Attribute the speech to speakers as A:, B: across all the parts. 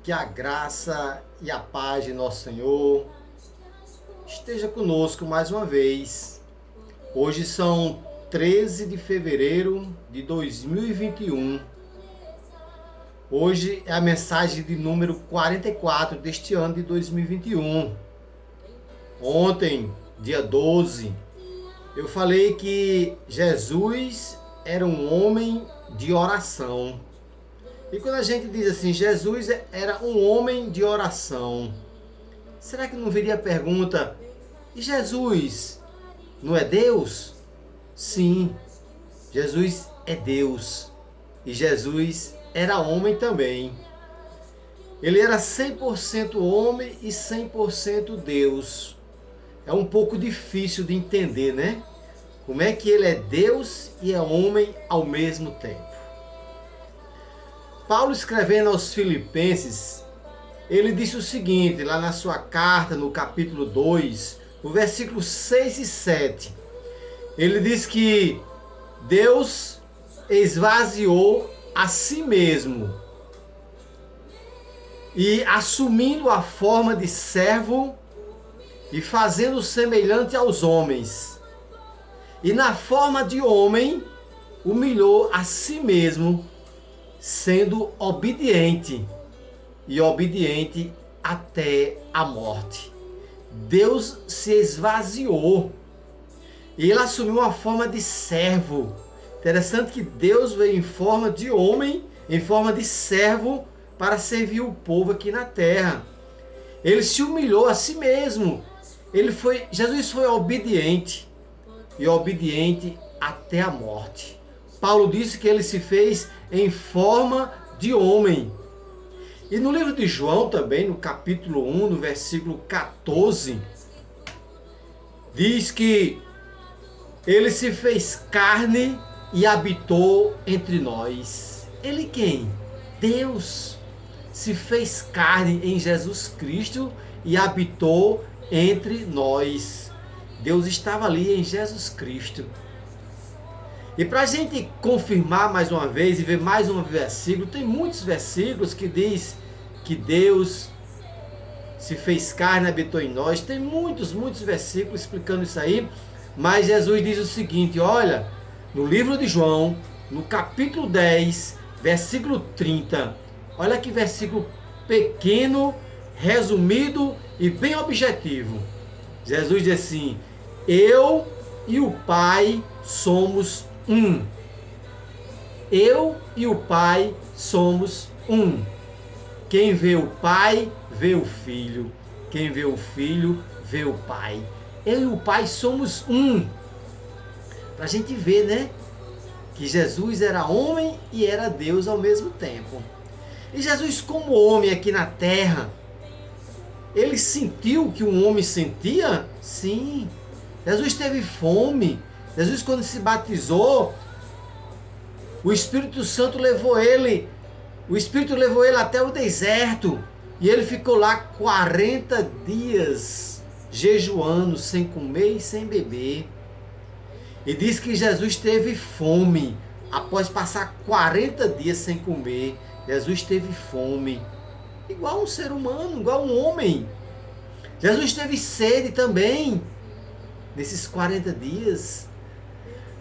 A: Que a graça e a paz de nosso Senhor esteja conosco mais uma vez. Hoje são 13 de fevereiro de 2021. Hoje é a mensagem de número 44 deste ano de 2021. Ontem, dia 12, eu falei que Jesus era um homem de oração. E quando a gente diz assim, Jesus era um homem de oração, será que não viria a pergunta, e Jesus não é Deus? Sim, Jesus é Deus. E Jesus era homem também. Ele era 100% homem e 100% Deus. É um pouco difícil de entender, né? Como é que ele é Deus e é homem ao mesmo tempo. Paulo, escrevendo aos Filipenses, ele disse o seguinte, lá na sua carta, no capítulo 2, no versículo 6 e 7. Ele diz que Deus esvaziou a si mesmo e, assumindo a forma de servo e fazendo semelhante aos homens, e na forma de homem humilhou a si mesmo, sendo obediente e obediente até a morte. Deus se esvaziou e ele assumiu uma forma de servo. Interessante que Deus veio em forma de homem, em forma de servo, para servir o povo aqui na terra. Ele se humilhou a si mesmo. Jesus foi obediente e obediente até a morte. Paulo disse que ele se fez em forma de homem. E no livro de João também, no capítulo 1, no versículo 14, diz que ele se fez carne e habitou entre nós. Ele quem? Deus se fez carne em Jesus Cristo e habitou entre nós. Deus estava ali em Jesus Cristo. E para a gente confirmar mais uma vez e ver mais um versículo, tem muitos versículos que diz que Deus se fez carne e habitou em nós. Tem muitos versículos explicando isso aí. Mas Jesus diz o seguinte, olha, no livro de João, no capítulo 10, versículo 30. Olha que versículo pequeno, resumido e bem objetivo. Jesus diz assim, eu e o Pai somos um. Eu e o Pai somos um. Quem vê o Pai, vê o Filho. Quem vê o Filho, vê o Pai. Eu e o Pai somos um. Para a gente ver, né? Que Jesus era homem e era Deus ao mesmo tempo. E Jesus, como homem aqui na terra, ele sentiu o que um homem sentia? Sim. Jesus teve fome. Jesus, quando se batizou, o Espírito Santo levou ele. O Espírito levou ele até o deserto. E ele ficou lá 40 dias jejuando, sem comer e sem beber. E diz que Jesus teve fome. Após passar 40 dias sem comer, Jesus teve fome. Igual um ser humano, igual um homem. Jesus teve sede também, nesses 40 dias.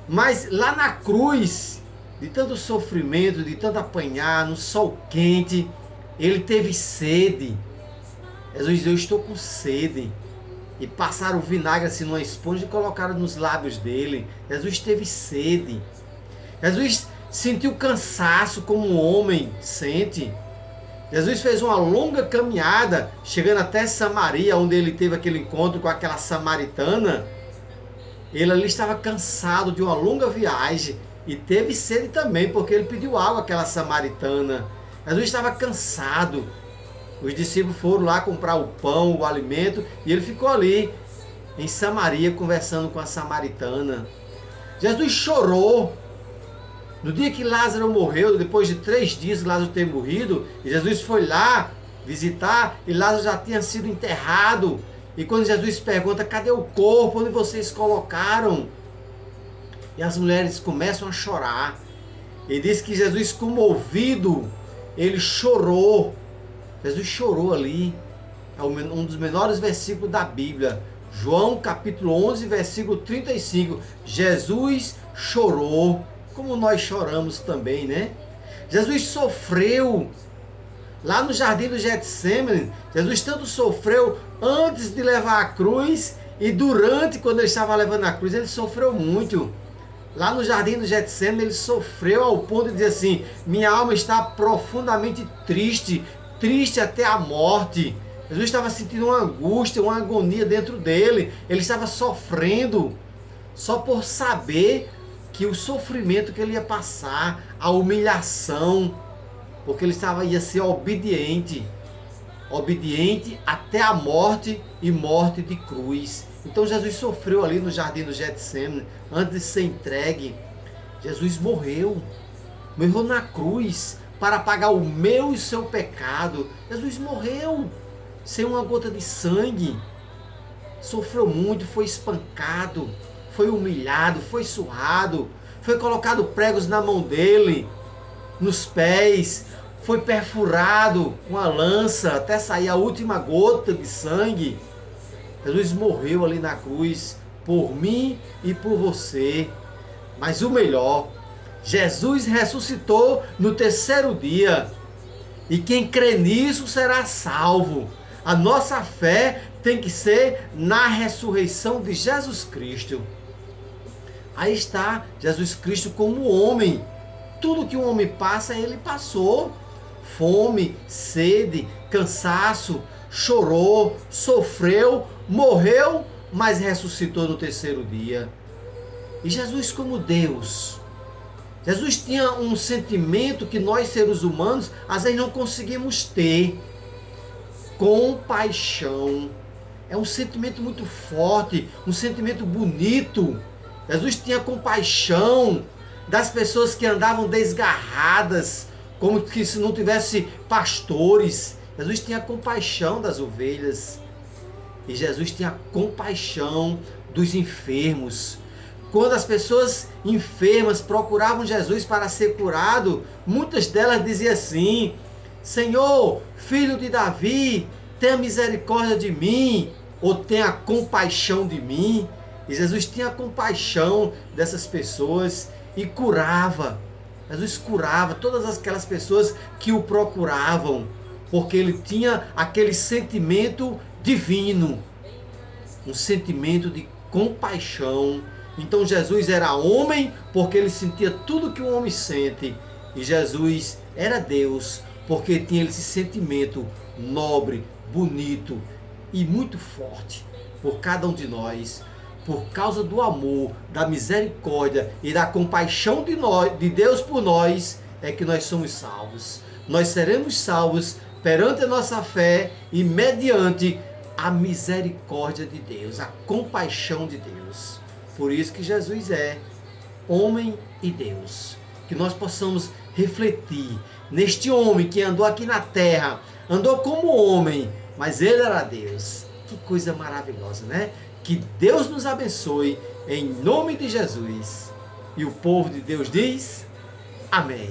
A: Mas lá na cruz, de tanto sofrimento, de tanto apanhar, no sol quente, ele teve sede. Jesus disse, eu estou com sede. E passaram o vinagre assim numa esponja e colocaram nos lábios dele. Jesus teve sede. Jesus sentiu cansaço como um homem sente. Jesus fez uma longa caminhada, chegando até Samaria, onde ele teve aquele encontro com aquela samaritana. Ele ali estava cansado de uma longa viagem e teve sede também, porque ele pediu água àquela samaritana. Jesus estava cansado. Os discípulos foram lá comprar o pão, o alimento, e ele ficou ali em Samaria conversando com a samaritana. Jesus chorou. No dia que Lázaro morreu, depois de 3 dias que Lázaro ter morrido, e Jesus foi lá visitar, e Lázaro já tinha sido enterrado. E quando Jesus pergunta, cadê o corpo? Onde vocês colocaram? E as mulheres começam a chorar. E diz que Jesus, comovido, ele chorou. Jesus chorou ali. É um dos menores versículos da Bíblia. João capítulo 11, versículo 35. Jesus chorou, como nós choramos também, né? Jesus sofreu. Lá no jardim do Getsêmani, Jesus tanto sofreu antes de levar a cruz e durante, quando ele estava levando a cruz, ele sofreu muito. Lá no jardim do Getsêmani, ele sofreu ao ponto de dizer assim: minha alma está profundamente triste, triste até a morte. Jesus estava sentindo uma angústia, uma agonia dentro dele. Ele estava sofrendo só por saber que o sofrimento que ele ia passar, a humilhação, porque ele ia ser obediente até a morte e morte de cruz. Então Jesus sofreu ali no jardim do Getsêmani, antes de ser entregue. Jesus morreu na cruz para pagar o meu e o seu pecado. Jesus morreu sem uma gota de sangue. Sofreu muito, foi espancado, foi humilhado, foi surrado, foi colocado pregos na mão dele, nos pés, foi perfurado com a lança até sair a última gota de sangue. Jesus morreu ali na cruz por mim e por você. Mas o melhor, Jesus ressuscitou no terceiro dia. E quem crê nisso será salvo. A nossa fé tem que ser na ressurreição de Jesus Cristo. Aí está Jesus Cristo como homem. Tudo que um homem passa, ele passou. Fome, sede, cansaço, chorou, sofreu, morreu, mas ressuscitou no terceiro dia. E Jesus como Deus. Jesus tinha um sentimento que nós seres humanos às vezes não conseguimos ter. Compaixão. É um sentimento muito forte, um sentimento bonito. Jesus tinha compaixão das pessoas que andavam desgarradas, como que se não tivesse pastores. Jesus tinha compaixão das ovelhas. E Jesus tinha compaixão dos enfermos. Quando as pessoas enfermas procuravam Jesus para ser curado, muitas delas diziam assim: Senhor, filho de Davi, tenha misericórdia de mim, ou tenha compaixão de mim. E Jesus tinha compaixão dessas pessoas e curava. Jesus curava todas aquelas pessoas que o procuravam, porque ele tinha aquele sentimento divino, um sentimento de compaixão. Então Jesus era homem porque ele sentia tudo que um homem sente, e Jesus era Deus porque tinha esse sentimento nobre, bonito e muito forte por cada um de nós. Por causa do amor, da misericórdia e da compaixão de Deus por nós, é que nós somos salvos. Nós seremos salvos perante a nossa fé e mediante a misericórdia de Deus, a compaixão de Deus. Por isso que Jesus é homem e Deus. Que nós possamos refletir neste homem que andou aqui na terra, andou como homem, mas ele era Deus. Que coisa maravilhosa, né? Que Deus nos abençoe em nome de Jesus. E o povo de Deus diz: Amém.